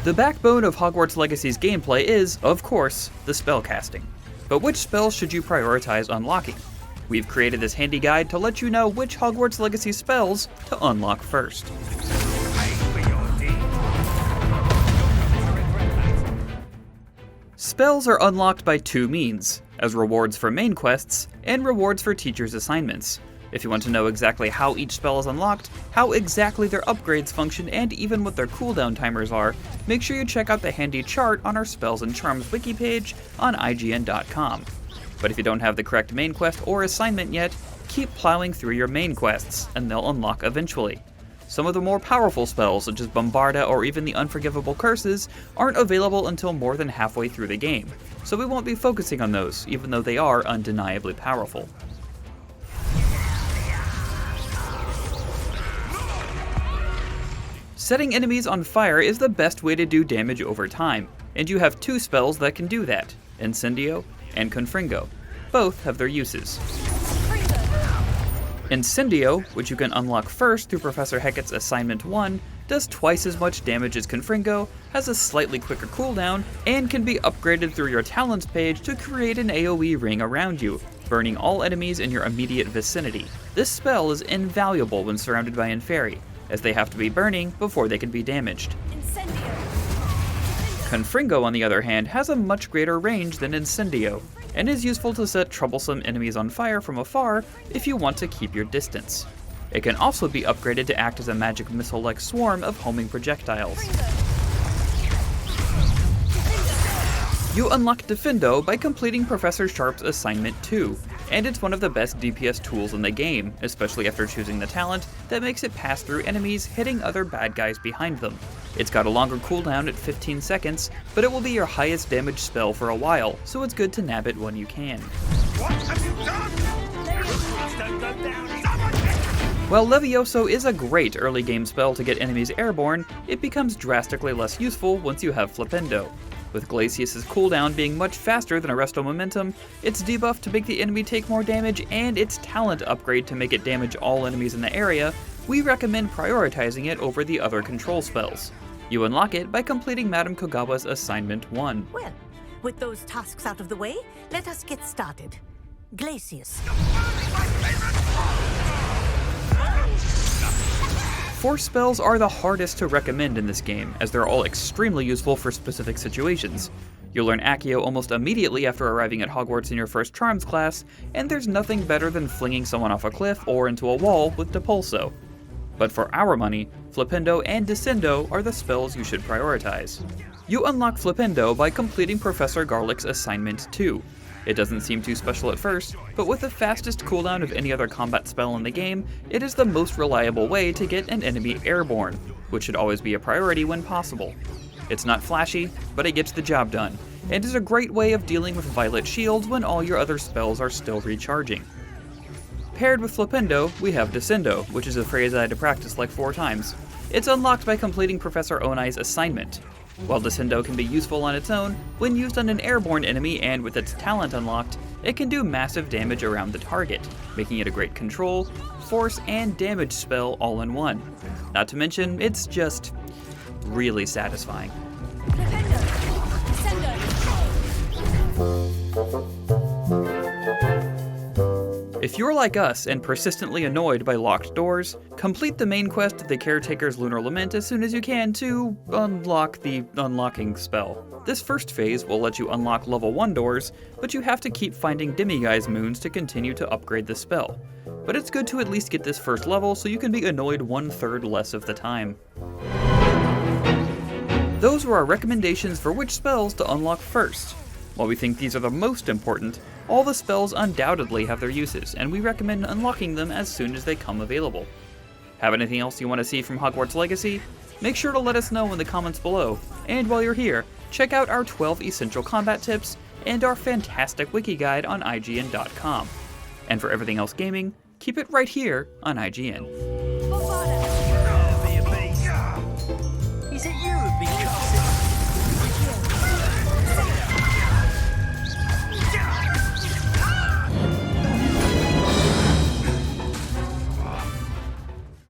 The backbone of Hogwarts Legacy's gameplay is, of course, the spellcasting. But which spells should you prioritize unlocking? We've created this handy guide to let you know which Hogwarts Legacy spells to unlock first. Spells are unlocked by two means, as rewards for main quests, and rewards for teachers' assignments. If you want to know exactly how each spell is unlocked, how exactly their upgrades function, and even what their cooldown timers are, make sure you check out the handy chart on our Spells and Charms wiki page on IGN.com. But if you don't have the correct main quest or assignment yet, keep plowing through your main quests, and they'll unlock eventually. Some of the more powerful spells, such as Bombarda or even the Unforgivable Curses, aren't available until more than halfway through the game, so we won't be focusing on those, even though they are undeniably powerful. Setting enemies on fire is the best way to do damage over time, and you have two spells that can do that, Incendio and Confringo. Both have their uses. Incendio, which you can unlock first through Professor Hecat's Assignment 1, does twice as much damage as Confringo, has a slightly quicker cooldown, and can be upgraded through your talents page to create an AoE ring around you, burning all enemies in your immediate vicinity. This spell is invaluable when surrounded by Inferi, as they have to be burning before they can be damaged. Confringo, on the other hand, has a much greater range than Incendio, and is useful to set troublesome enemies on fire from afar if you want to keep your distance. It can also be upgraded to act as a magic missile-like swarm of homing projectiles. You unlock Defendo by completing Professor Sharp's Assignment 2, and it's one of the best DPS tools in the game, especially after choosing the talent that makes it pass through enemies hitting other bad guys behind them. It's got a longer cooldown at 15 seconds, but it will be your highest damage spell for a while, so it's good to nab it when you can. What have you done? While Levioso is a great early game spell to get enemies airborne, it becomes drastically less useful once you have Flipendo. With Glacius' cooldown being much faster than Arresto Momentum, its debuff to make the enemy take more damage, and its talent upgrade to make it damage all enemies in the area, we recommend prioritizing it over the other control spells. You unlock it by completing Madame Kogawa's Assignment 1. Well, with those tasks out of the way, let us get started. Glacius. Force spells are the hardest to recommend in this game, as they're all extremely useful for specific situations. You'll learn Accio almost immediately after arriving at Hogwarts in your first Charms class, and there's nothing better than flinging someone off a cliff or into a wall with Depulso. But for our money, Flipendo and Descendo are the spells you should prioritize. You unlock Flipendo by completing Professor Garlick's Assignment 2. It doesn't seem too special at first, but with the fastest cooldown of any other combat spell in the game, it is the most reliable way to get an enemy airborne, which should always be a priority when possible. It's not flashy, but it gets the job done, and is a great way of dealing with Violet Shields when all your other spells are still recharging. Paired with Flipendo, we have Descendo, which is a phrase I had to practice like 4 times. It's unlocked by completing Professor Onai's Assignment. While Descendo can be useful on its own, when used on an airborne enemy and with its talent unlocked, it can do massive damage around the target, making it a great control, force, and damage spell all in one. Not to mention, it's just really satisfying. If you're like us and persistently annoyed by locked doors, complete the main quest of the Caretaker's Lunar Lament as soon as you can to unlock the unlocking spell. This first phase will let you unlock level 1 doors, but you have to keep finding Demiguise moons to continue to upgrade the spell. But it's good to at least get this first level so you can be annoyed 1/3 less of the time. Those were our recommendations for which spells to unlock first. While we think these are the most important, all the spells undoubtedly have their uses, and we recommend unlocking them as soon as they come available. Have anything else you want to see from Hogwarts Legacy? Make sure to let us know in the comments below, and while you're here, check out our 12 essential combat tips and our fantastic wiki guide on IGN.com. And for everything else gaming, keep it right here on IGN.